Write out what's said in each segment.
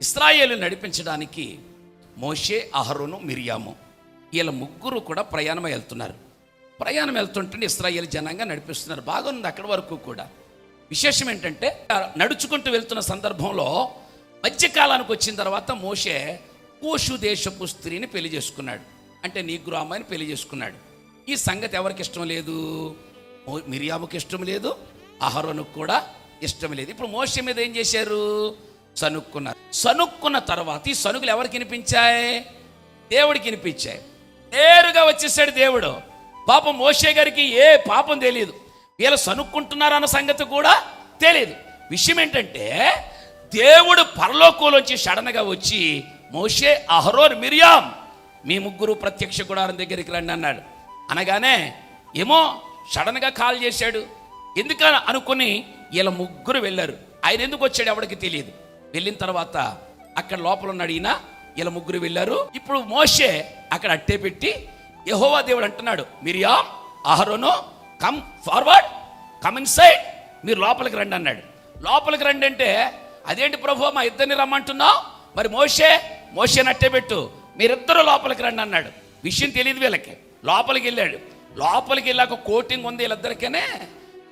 ఇశ్రాయేలును నడిపించడానికి మోషే, అహరోను, మిరియాము వీళ్ళ ముగ్గురు కూడా ప్రయాణం వెళ్తుంటే ఇశ్రాయేలు జనంగా నడిపిస్తున్నారు. బాగుంది అక్కడి వరకు కూడా. విశేషం ఏంటంటే నడుచుకుంటూ వెళ్తున్న సందర్భంలో మధ్యకాలానికి వచ్చిన తర్వాత మోషే కూషు దేశపు స్త్రీని పెళ్లి చేసుకున్నాడు. అంటే నీగ్రో అమ్మాయిని పెళ్లి చేసుకున్నాడు. ఈ సంగతి ఎవరికి ఇష్టం లేదు? మిరియాముకి ఇష్టం లేదు, అహరోనుకు కూడా ఇష్టం లేదు. ఇప్పుడు మోషే మీద ఏం చేశారు? సనుక్కున్న తర్వాత ఈ సనుకులు ఎవరికి వినిపించాయి? దేవుడికి వినిపించాయి. నేరుగా వచ్చేసాడు దేవుడు. పాపం మోషే గారికి ఏ పాపం తెలియదు, వీళ్ళు సనుక్కుంటున్నారన్న సంగతి కూడా తెలియదు. విషయం ఏంటంటే దేవుడు పరలోకంలోంచి సడన్గా వచ్చి మోషే, అహరోన్, మిరియాం మీ ముగ్గురు ప్రత్యక్ష గుడారం దగ్గరికి రండి అన్నాడు. అనగానే ఏమో సడన్గా కాల్ చేశాడు. ఎందుకని అనుకుని వీళ్ళ ముగ్గురు వెళ్ళారు. ఆయన ఎందుకు వచ్చాడు ఎవరికి తెలియదు. వెళ్ళిన తర్వాత అక్కడ లోపల ఉన్నాడు ఈయన, వీళ్ళ ముగ్గురు వెళ్ళారు. ఇప్పుడు మోషే అక్కడ అట్టే పెట్టి యెహోవా దేవుడు అంటున్నాడు, మిరియాం, అహరోను, come forward, come in side, మీరు లోపలికి రండి అన్నాడు. లోపలికి రండి అంటే అదేంటి ప్రభు మా ఇద్దరిని రమ్మంటున్నావు? మరి మోషేని అట్టే పెట్టు, మీరిద్దరూ లోపలికి రండి అన్నాడు. విషయం తెలియదు వీళ్ళకి. లోపలికి వెళ్ళాడు. లోపలికి వెళ్ళాక కోటింగ్ ఉంది వీళ్ళిద్దరికనే.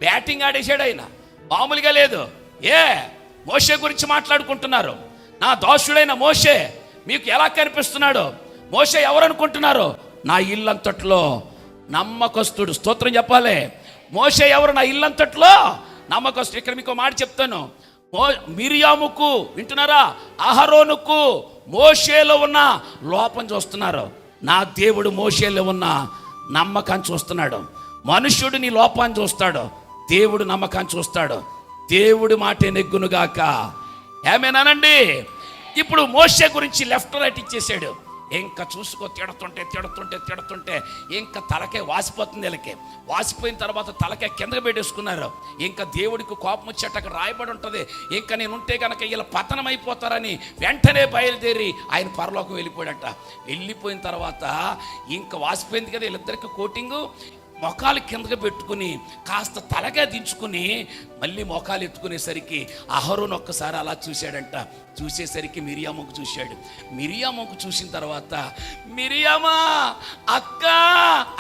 బ్యాటింగ్ ఆడేసాడు ఆయన, మామూలుగా లేదు. మోషే గురించి మాట్లాడుకుంటున్నారు. నా దాసుడైన మోషే మీకు ఎలా కనిపిస్తున్నాడు? మోషే ఎవరనుకుంటున్నారు? నా ఇల్లంతట్లో నమ్మకస్తుడు. స్తోత్రం చెప్పాలి. మోషే ఎవరు? నా ఇల్లంతట్లో నమ్మకస్తుడు. ఇక్కడ మీకు మాట చెప్తాను. మిరియాముకు వింటున్నారా? అహరోనుకు మోషేలో ఉన్న లోపం చూస్తున్నారు. నా దేవుడు మోషేలో ఉన్న నమ్మకాన్ని చూస్తున్నాడు. మనుష్యుడు నీ లోపాన్ని చూస్తాడు, దేవుడు నమ్మకాన్ని చూస్తాడు. దేవుడి మాటే నెగ్గునుగాక. ఏమేనానండి? ఇప్పుడు మోషే గురించి లెఫ్ట్ రైట్ ఇచ్చేసాడు. ఇంకా చూసుకో, తిడుతుంటే ఇంకా తలకే వాసిపోతుంది. వీళ్ళకి వాసిపోయిన తర్వాత తలకే కిందకి పెట్టేసుకున్నారు. ఇంకా దేవుడికి కోపం వచ్చేట అక్కడ రాయబడి ఉంటుంది, ఇంకా నేనుంటే కనుక వీళ్ళ పతనం అయిపోతారని వెంటనే బయలుదేరి ఆయన పరలోకం వెళ్ళిపోయాడట. వెళ్ళిపోయిన తర్వాత ఇంకా వాసిపోయింది కదా వీళ్ళిద్దరికి కోటింగు. మొఖాలు కిందగా పెట్టుకుని కాస్త తలగా దించుకుని మళ్ళీ మొఖాలు ఎత్తుకునేసరికి అహరోను ఒక్కసారి అలా చూశాడంట. చూసేసరికి మిరియాముకు చూశాడు. మిరియాముకు చూసిన తర్వాత మిరియామా అక్క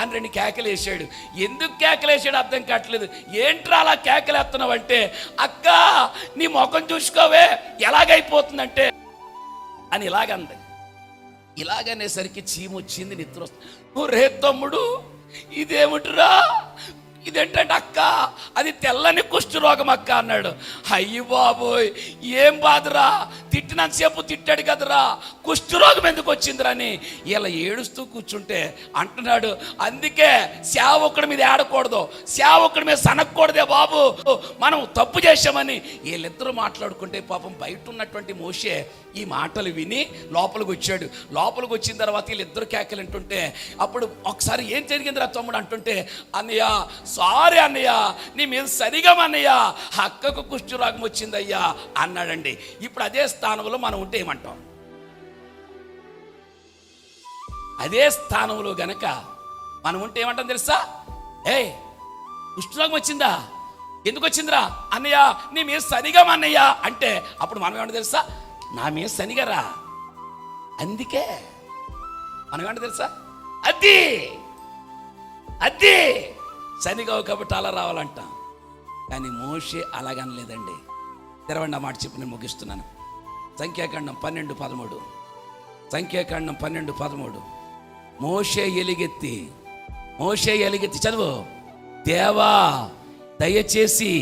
అని 2 కేకలు వేసాడు. ఎందుకు కేకలు వేసాడు అర్థం కావట్లేదు. ఏంట్రా అలా కేకలు వేస్తున్నావు అంటే, అక్క నీ ముఖం చూసుకోవే ఎలాగైపోతుందంటే అని ఇలాగంది. ఇలాగనేసరికి చీమొచ్చింది, నిద్ర వస్తుంది. ఒరే తమ్ముడు ఇదేమిటిరా? ఇదేంటంటే అక్క అది తెల్లని కుష్ఠరోగం అక్క అన్నాడు. అయ్యి బాబోయ్ ఏం బాధరా, తిట్టినంతసేపు తిట్టాడు కదరా, కుష్ఠరోగం ఎందుకు వచ్చిందిరా అని ఇలా ఏడుస్తూ కూర్చుంటే అంటున్నాడు, అందుకే సేవకుడి మీద ఏడకూడదు, సేవకుడి మీద సనక్కూడదే బాబు, మనం తప్పు చేశామని వీళ్ళిద్దరూ మాట్లాడుకుంటే పాపం బయట ఉన్నటువంటి మోషే ఈ మాటలు విని లోపలికి వచ్చాడు. లోపలికి వచ్చిన తర్వాత వీళ్ళిద్దరు కేకలు అంటుంటే అప్పుడు ఒకసారి ఏం జరిగిందిరా తమ్ముడు అంటుంటే, అన్నయ్య సారీ అన్నయ్య, నీ మీద సరిగా అన్నయ్య అక్కకు కుష్ఠరోగం వచ్చిందయ్యా అన్నాడండి. ఇప్పుడు అదే స్థానంలో మనం ఉంటే ఏమంటాం? అదే స్థానంలో గనక మనం ఉంటే ఏమంటాం తెలుసా? కుష్ఠరోగం వచ్చిందా? ఎందుకు వచ్చిందిరా? అన్నయ్య నీ మీద సరిగా అన్నయ్య అంటే అప్పుడు మనం ఏమంటాం తెలుసా? నా మీద శనిగరా, అందుకే మనం ఏమంటాం తెలుసా? అది శనిగావు కాబట్టి అలా రావాలంట. కానీ మోషే అలాగనలేదండి. తెరవండి ఆ మాట చెప్పి నేను ముగిస్తున్నాను. సంఖ్యాకాండం 12:13. సంఖ్యాకాండం 12:13. మోషే ఎలుగెత్తి చదువు. దేవా దయచేసి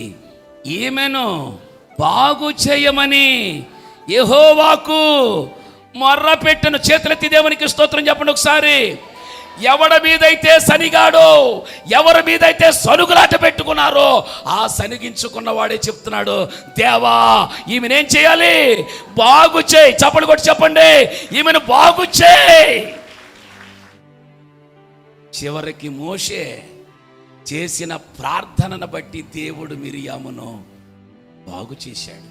ఈమెను బాగు చేయమని యెహోవాకు మొర్ర పెట్టెను. చేతులెత్తి దేవునికి స్తోత్రం చెప్పండి ఒకసారి. ఎవడి మీదైతే సనిగాడో, ఎవరి మీదైతే సనుగులాట పెట్టుకున్నారో ఆ సనిగించుకున్న వాడే చెప్తున్నాడు, దేవా ఈమెనేం చేయాలి? బాగు చేయి. చప్పలు కొట్టి చెప్పండి, ఈమెను బాగు చేయి. చివరికి మోషే చేసిన ప్రార్థనను బట్టి దేవుడు మిరియామును బాగు చేశాడు.